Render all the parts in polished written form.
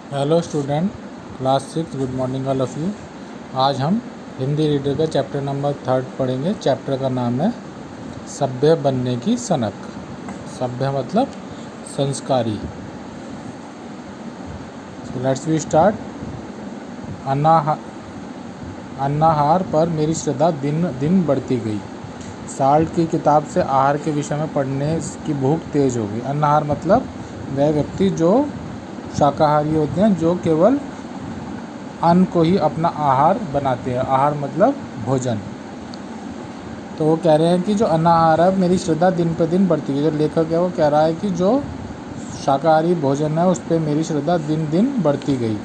Hello student, class 6, good morning all of you. आज हम Hindi reader का चैप्टर नंबर 3 पढ़ेंगे। चैप्टर का नाम है सभ्य बनने की सनक। सभ्य मतलब संस्कारी। So let's we start. अन्नाहार पर मेरी श्रद्धा दिन दिन बढ़ती गई। साल्ट की किताब से आहार के विषय में पढ़ने की भूख तेज हो गई। अन्नाहार मतलब वह व्यक्ति जो शाकाहारी होते हैं, जो केवल अन्न को ही अपना आहार बनाते हैं। आहार मतलब भोजन। तो वो कह रहे हैं कि जो अन्नाहार है, मेरी श्रद्धा दिन पर दिन बढ़ती गई। जो लेखक है वो कह रहा है कि जो शाकाहारी भोजन है उस पर मेरी श्रद्धा दिन दिन बढ़ती गई।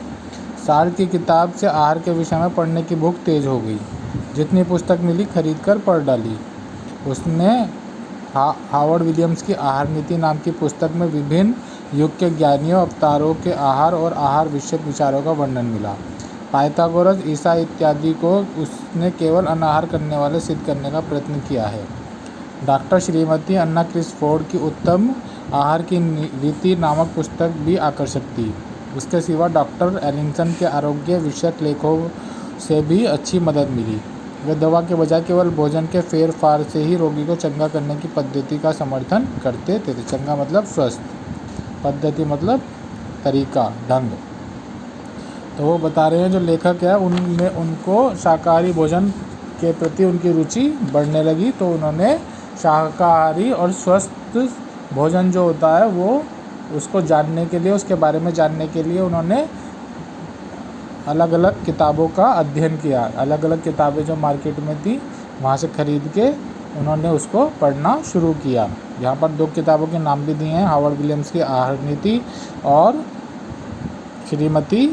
साल की किताब से आहार के विषय में पढ़ने की भूख तेज हो गई। जितनी पुस्तक मिली खरीद कर पढ़ डाली। उसने हावर्ड विलियम्स की आहार नीति नाम की पुस्तक में विभिन्न युग के ज्ञानियों अवतारों के आहार और आहार विषयक विचारों का वर्णन मिला। पाइथागोरस, ईसा इत्यादि को उसने केवल अनाहार करने वाले सिद्ध करने का प्रयत्न किया है। डॉक्टर श्रीमती अन्ना क्रिसफोर्ड की उत्तम आहार की रीति नामक पुस्तक भी आकर्षक थी। उसके सिवा डॉक्टर एलिसन के आरोग्य विषयक लेखों से भी अच्छी मदद मिली। वे दवा के बजाय केवल भोजन के फेर फार से ही रोगी को चंगा करने की पद्धति का समर्थन करते थे। चंगा मतलब स्वस्थ, पद्धति मतलब तरीका, ढंग। तो वो बता रहे हैं जो लेखक है उनमें उनको शाकाहारी भोजन के प्रति उनकी रुचि बढ़ने लगी। तो उन्होंने शाकाहारी और स्वस्थ भोजन जो होता है वो उसको जानने के लिए, उसके बारे में जानने के लिए उन्होंने अलग अलग किताबों का अध्ययन किया। अलग अलग किताबें जो मार्केट में थी वहाँ से खरीद के उन्होंने उसको पढ़ना शुरू किया। यहाँ पर 2 किताबों के नाम भी दिए हैं, हावर्ड विलियम्स की आहार नीति और श्रीमती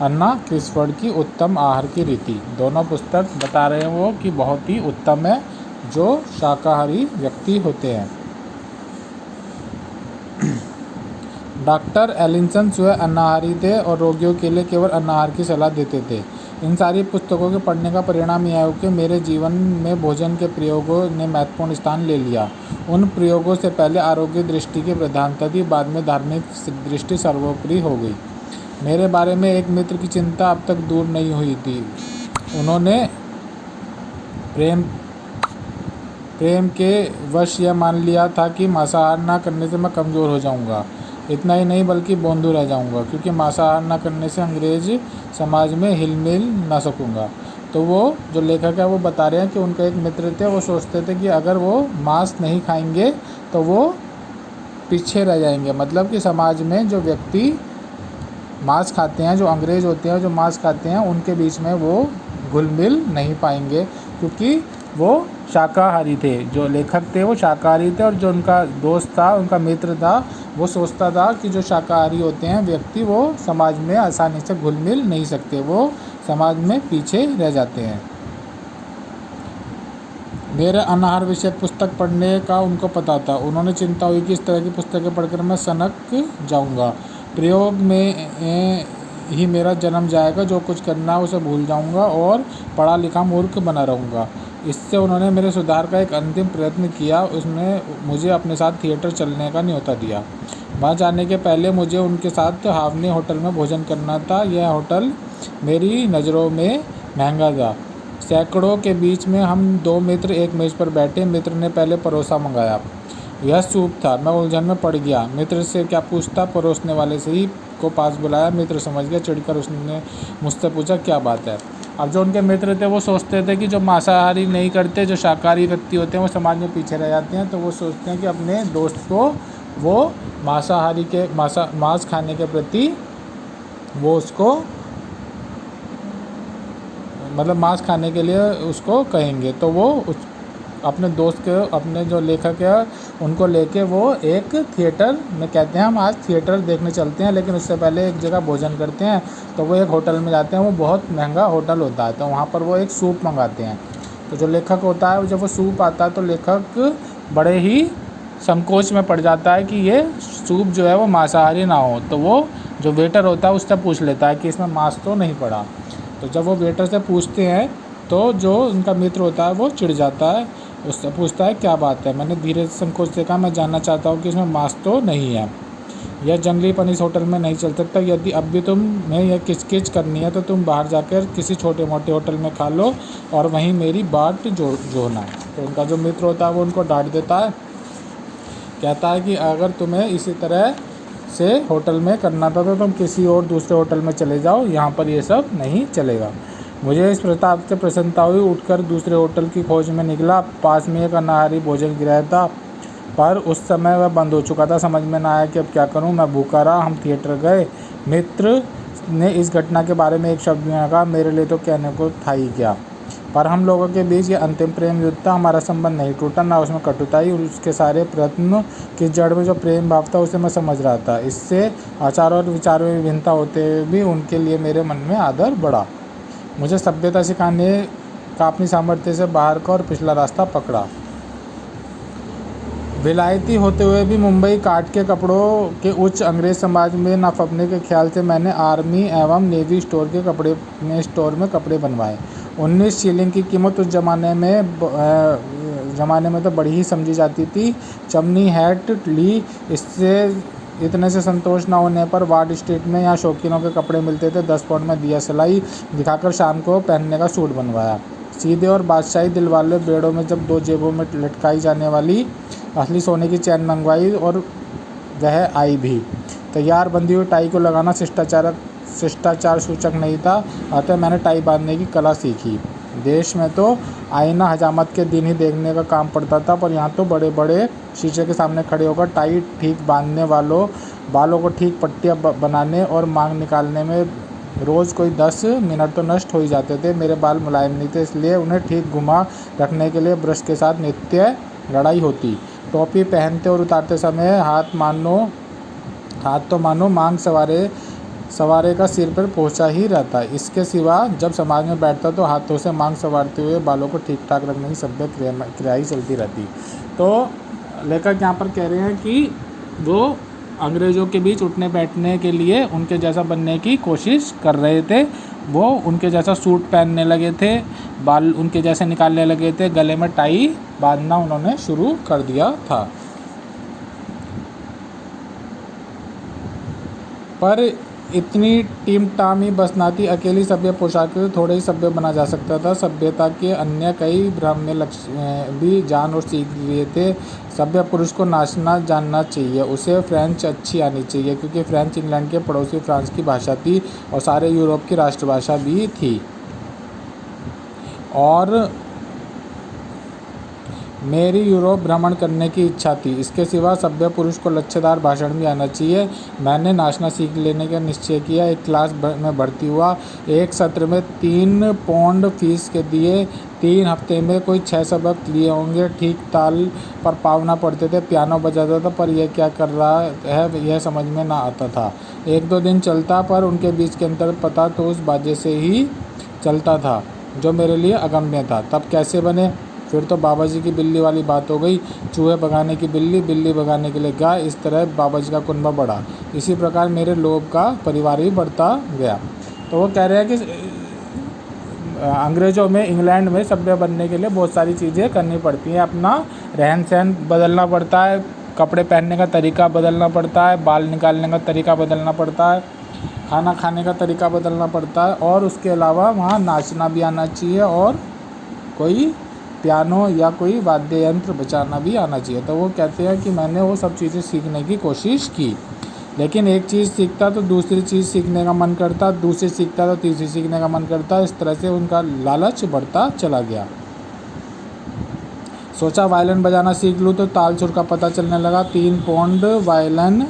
अन्ना क्रिसफोर्ड की उत्तम आहार की रीति। दोनों पुस्तक बता रहे हैं वो कि बहुत ही उत्तम है जो शाकाहारी व्यक्ति होते हैं। डॉक्टर एलिसन स्वयं अन्नाहारी थे और रोगियों के लिए केवल अन्नाहार की सलाह देते थे। इन सारी पुस्तकों के पढ़ने का परिणाम यह है कि मेरे जीवन में भोजन के प्रयोगों ने महत्वपूर्ण स्थान ले लिया। उन प्रयोगों से पहले आरोग्य दृष्टि की प्रधानता थी, बाद में धार्मिक दृष्टि सर्वोपरि हो गई। मेरे बारे में एक मित्र की चिंता अब तक दूर नहीं हुई थी। उन्होंने प्रेम के वश यह मान लिया था कि मांसाहार न करने से मैं कमज़ोर हो जाऊंगा। इतना ही नहीं बल्कि बोंदू रह जाऊंगा, क्योंकि मांसाहार न करने से अंग्रेज समाज में हिल मिल ना सकूंगा। तो वो जो लेखक है वो बता रहे हैं कि उनका एक मित्र थे, वो सोचते थे कि अगर वो मांस नहीं खाएंगे तो वो पीछे रह जाएंगे। मतलब कि समाज में जो व्यक्ति मांस खाते हैं, जो अंग्रेज होते हैं जो मांस खाते हैं, उनके बीच में वो घुल मिल नहीं पाएंगे, क्योंकि वो शाकाहारी थे। जो लेखक थे वो शाकाहारी थे और जो उनका दोस्त था, उनका मित्र था, वो सोचता था कि जो शाकाहारी होते हैं व्यक्ति वो समाज में आसानी से घुल मिल नहीं सकते, वो समाज में पीछे रह जाते हैं। मेरे अनाहार विषयक पुस्तक पढ़ने का उनको पता था। उन्होंने चिंता हुई कि इस तरह की पुस्तकें पढ़कर मैं सनक जाऊंगा। प्रयोग में ही मेरा जन्म जाएगा, जो कुछ करना है उसे भूल जाऊंगा और पढ़ा लिखा मूर्ख बना रहूँगा। इससे उन्होंने मेरे सुधार का एक अंतिम प्रयत्न किया। उसने मुझे अपने साथ थिएटर चलने का न्योता दिया। वहाँ जाने के पहले मुझे उनके साथ हावनी होटल में भोजन करना था। यह होटल मेरी नज़रों में महंगा था। सैकड़ों के बीच में हम 2 मित्र एक मेज़ पर बैठे। मित्र ने पहले परोसा मंगाया। यह सूप था। मैं उलझन में पड़ गया। मित्र से क्या पूछता, परोसने वाले से ही को पास बुलाया। मित्र समझ गया। चिढ़कर उसने मुझसे पूछा, क्या बात है। अब जो उनके मित्र थे वो सोचते थे कि जो मांसाहारी नहीं करते, जो शाकाहारी व्यक्ति होते हैं वो समाज में पीछे रह जाते हैं। तो वो सोचते हैं कि अपने दोस्त को वो मांसाहारी के मांस खाने के प्रति वो उसको मतलब मांस खाने के लिए उसको कहेंगे। तो वो अपने दोस्त के, अपने जो लेखक है उनको लेके वो एक थिएटर में कहते हैं हम आज थिएटर देखने चलते हैं, लेकिन उससे पहले एक जगह भोजन करते हैं। तो वो एक होटल में जाते हैं। वो बहुत महंगा होटल होता है। तो वहाँ पर वो एक सूप मंगाते हैं। तो जो लेखक होता है जब वो सूप आता है तो लेखक बड़े ही संकोच में पड़ जाता है कि ये सूप जो है वो मांसाहारी ना हो। तो वो जो वेटर होता है उससे पूछ लेता है कि इसमें मांस तो नहीं पड़ा। तो जब वो वेटर से पूछते हैं तो जो उनका मित्र होता है वो चिढ़ जाता है। उससे पूछता है, क्या बात है। मैंने धीरे से संकोच से कहा, मैं जानना चाहता हूँ कि इसमें मांस तो नहीं है। यह जंगलीपन इस होटल में नहीं चल सकता। यदि अब भी तुम्हें यह किचकिच करनी है तो तुम बाहर जाकर किसी छोटे मोटे होटल में खा लो और वहीं मेरी बाट जोड़ना। तो उनका जो मित्र होता है वो उनको डांट देता है, कहता है कि अगर तुम्हें इसी तरह से होटल में करना था तो तुम किसी और दूसरे होटल में चले जाओ, यहाँ पर ये सब नहीं चलेगा। मुझे इस प्रस्ताव से प्रसन्नता हुई, उठकर दूसरे होटल की खोज में निकला। पास में एक अनाहारी भोजन गृह था, पर उस समय वह बंद हो चुका था। समझ में ना आया कि अब क्या करूं। मैं भूखा रहा। हम थिएटर गए। मित्र ने इस घटना के बारे में एक शब्द भी न कहा। मेरे लिए तो कहने को था ही क्या, पर हम लोगों के बीच ये अंतिम प्रेम युद्ध था। हमारा संबंध नहीं टूटा, ना उसमें कटुता आई। उसके सारे प्रयत्न की जड़ में जो प्रेम भाव था उसे मैं समझ रहा था। इससे आचार और विचार में विभिन्नता होते हुए भी उनके लिए मेरे मन में आदर बढ़ा। मुझे सभ्यता सिखाने का अपनी सामर्थ्य से बाहर का और पिछला रास्ता पकड़ा। विलायती होते हुए भी मुंबई काट के कपड़ों के उच्च अंग्रेज समाज में न फंसने के ख्याल से मैंने आर्मी एवं नेवी स्टोर में कपड़े बनवाए। 19 शिलिंग की कीमत उस ज़माने में तो बड़ी ही समझी जाती थी। चमनी हैट ली। इतने से संतोष न होने पर वार्ड स्ट्रीट में यहाँ शौकीनों के कपड़े मिलते थे। 10 पाउंड में दिया सिलाई दिखाकर शाम को पहनने का सूट बनवाया। सीधे और बादशाही दिल वाले बेड़ों में जब 2 जेबों में लटकाई जाने वाली असली सोने की चैन मंगवाई और वह आई भी। तैयार बंधी हुई टाई को लगाना शिष्टाचार सूचक नहीं था, अतः मैंने टाई बांधने की कला सीखी। देश में तो आईना हजामत के दिन ही देखने का काम पड़ता था, पर यहाँ तो बड़े बड़े शीशे के सामने खड़े होकर टाई ठीक बांधने वालों बालों को ठीक पट्टियाँ बनाने और मांग निकालने में रोज़ कोई 10 मिनट तो नष्ट हो ही जाते थे। मेरे बाल मुलायम नहीं थे, इसलिए उन्हें ठीक घुमा रखने के लिए ब्रश के साथ नित्य लड़ाई होती। टोपी पहनते और उतारते समय हाथ तो मानो मांग सवारे का सिर पर पहुंचा ही रहता। इसके सिवा जब समाज में बैठता तो हाथों से मांग संवारते हुए बालों को ठीक ठाक रखने की सभ्य क्रिया ही चलती रहती। तो लेखक यहाँ पर कह रहे हैं कि वो अंग्रेज़ों के बीच उठने बैठने के लिए उनके जैसा बनने की कोशिश कर रहे थे। वो उनके जैसा सूट पहनने लगे थे, बाल उनके जैसे निकालने लगे थे, गले में टाई बांधना उन्होंने शुरू कर दिया था। पर इतनी टीम-टामी बस ना थी। अकेली सभ्य पोशाक से थोड़े ही सभ्य बना जा सकता था। सभ्यता के अन्य कई भ्रम्य लक्ष्य भी जान और सीख लिए थे। सभ्य पुरुष को नाचना जानना चाहिए, उसे फ्रेंच अच्छी आनी चाहिए, क्योंकि फ्रेंच इंग्लैंड के पड़ोसी फ्रांस की भाषा थी और सारे यूरोप की राष्ट्रभाषा भी थी। और मेरी यूरोप भ्रमण करने की इच्छा थी। इसके सिवा सभ्य पुरुष को लच्छेदार भाषण भी आना चाहिए। मैंने नाचना सीख लेने का निश्चय किया। एक क्लास में भर्ती हुआ। एक सत्र में 3 पाउंड फीस के दिए। 3 हफ्ते में कोई 6 सबक लिए होंगे। ठीक ताल पर पावना पढ़ते थे, पियानो बजाता था, पर यह क्या कर रहा है यह समझ में ना आता था। 1-2 दिन चलता, पर उनके बीच के अंतर पता तो उस बाजे से ही चलता था जो मेरे लिए अगम्य था। तब कैसे बने? फिर तो बाबा जी की बिल्ली वाली बात हो गई। चूहे भगाने की बिल्ली, बिल्ली भगाने के लिए गाय, इस तरह बाबा जी का कुनबा बढ़ा। इसी प्रकार मेरे लोग का परिवार भी बढ़ता गया। तो वो कह रहे हैं कि अंग्रेज़ों में इंग्लैंड में सभ्य बनने के लिए बहुत सारी चीज़ें करनी पड़ती हैं। अपना रहन सहन बदलना पड़ता है, कपड़े पहनने का तरीका बदलना पड़ता है, बाल निकालने का तरीका बदलना पड़ता है, खाना खाने का तरीका बदलना पड़ता है, और उसके अलावा वहाँ नाचना भी आना चाहिए और कोई पियानो या कोई वाद्य यंत्र बजाना भी आना चाहिए। तो वो कहते हैं कि मैंने वो सब चीज़ें सीखने की कोशिश की, लेकिन एक चीज़ सीखता तो दूसरी चीज़ सीखने का मन करता, दूसरी सीखता तो तीसरी सीखने का मन करता। इस तरह से उनका लालच बढ़ता चला गया। सोचा वायलिन बजाना सीख लूँ तो ताल सुर का पता चलने लगा। 3 पाउंड वायलिन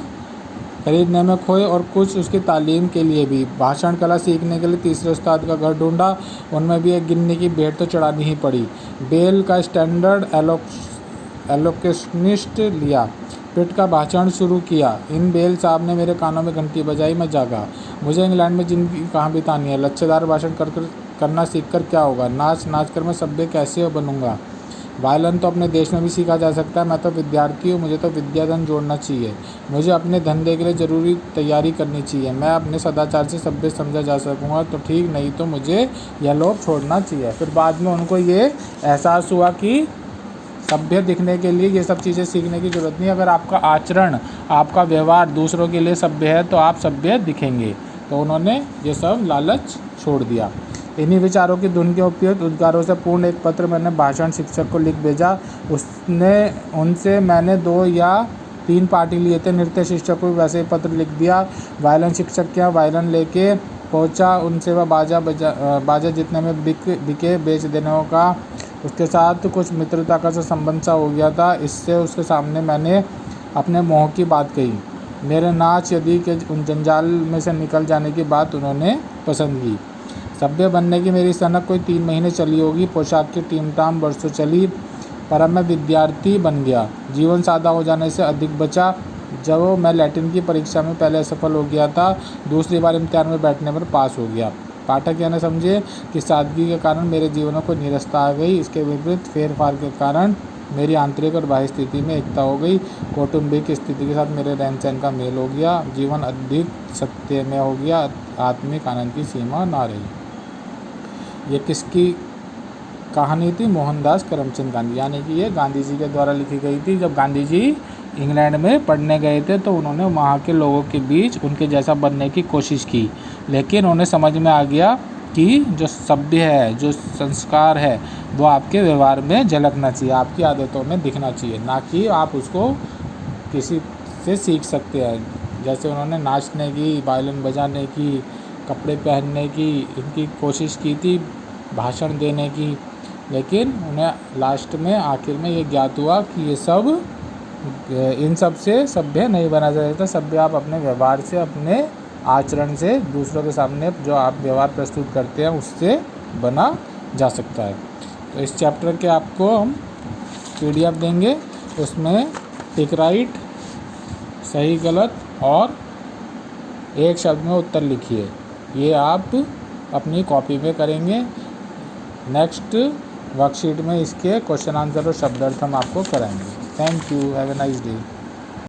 खरीदने में खोए और कुछ उसकी तालीम के लिए भी। भाषण कला सीखने के लिए तीसरे उस्ताद का घर ढूंढा। उनमें भी एक गिन्नी की भेंट तो चढ़ानी ही पड़ी। बेल का स्टैंडर्ड एलोकेशनिस्ट लिया, पिट का भाषण शुरू किया। इन बेल साहब ने मेरे कानों में घंटी बजाई। मैं जागा। मुझे इंग्लैंड में जिंदगी कहाँ बितानी है? लच्छेदार भाषण करना सीख कर क्या होगा? नाच कर मैं सभ्य कैसे बनूंगा? वायलिन तो अपने देश में भी सीखा जा सकता है। मैं तो विद्यार्थी हूँ, मुझे तो विद्याधन जोड़ना चाहिए। मुझे अपने धंधे के लिए ज़रूरी तैयारी करनी चाहिए। मैं अपने सदाचार से सभ्य समझा जा सकूँगा तो ठीक, नहीं तो मुझे यह लोभ छोड़ना चाहिए। फिर बाद में उनको ये एहसास हुआ कि सभ्य दिखने के लिए ये सब चीज़ें सीखने की ज़रूरत नहीं। अगर आपका आचरण, आपका व्यवहार दूसरों के लिए सभ्य है तो आप सभ्य दिखेंगे। तो उन्होंने ये सब लालच छोड़ दिया। इन्हीं विचारों की धुन के उपयुक्त उद्गारों से पूर्ण एक पत्र मैंने भाषण शिक्षक को लिख भेजा। उनसे मैंने 2 या 3 पार्टी लिए थे। नृत्य शिक्षक को वैसे ही पत्र लिख दिया। वायलिन शिक्षक के यहाँ वायलिन लेके पहुंचा। उनसे वह बाजा जितने में बिके बेच देने का उसके साथ कुछ मित्रता का संबंध सा हो गया था। इससे उसके सामने मैंने अपने मोह की बात कही। मेरे नाच यदि के उन जंजाल में से निकल जाने की बात उन्होंने पसंद की। सभ्य बनने की मेरी सनक कोई 3 महीने चली होगी। पोशाक की टीमटाम वर्षों चली, पर अब मैं विद्यार्थी बन गया। जीवन सादा हो जाने से अधिक बचा। जब मैं लैटिन की परीक्षा में पहले असफल हो गया था, दूसरी बार इम्तिहान में बैठने पर पास हो गया। पाठक यह न समझे कि सादगी के कारण मेरे जीवन में कोई नीरसता आ गई। इसके विपरीत फेरफार के कारण मेरी आंतरिक और बाह्य स्थिति में एकता हो गई। कौटुंबिक स्थिति के साथ मेरे रहन सहन का मेल हो गया। जीवन अधिक सत्यमय हो गया। आत्मिक आनंद की सीमा ना रही। ये किसकी कहानी थी? मोहनदास करमचंद गांधी, यानी कि ये गांधी जी के द्वारा लिखी गई थी। जब गांधी जी इंग्लैंड में पढ़ने गए थे तो उन्होंने वहाँ के लोगों के बीच उनके जैसा बनने की कोशिश की, लेकिन उन्हें समझ में आ गया कि जो सभ्य है, जो संस्कार है, वो आपके व्यवहार में झलकना चाहिए, आपकी आदतों में दिखना चाहिए, ना कि आप उसको किसी से सीख सकते हैं। जैसे उन्होंने नाचने की, वायलिन बजाने की, कपड़े पहनने की इनकी कोशिश की थी, भाषण देने की, लेकिन उन्हें लास्ट में आखिर में ये ज्ञात हुआ कि ये सब इन सब से सभ्य नहीं बना जा सकता। सभ्य आप अपने व्यवहार से, अपने आचरण से, दूसरों के सामने जो आप व्यवहार प्रस्तुत करते हैं उससे बना जा सकता है। तो इस चैप्टर के आपको हम PDF देंगे, उसमें टिक राइट, सही गलत और एक शब्द में उत्तर लिखिए। ये आप अपनी कॉपी में करेंगे। नेक्स्ट वर्कशीट में इसके क्वेश्चन आंसर और शब्दार्थ हम आपको कराएंगे। Thank you, have a nice day.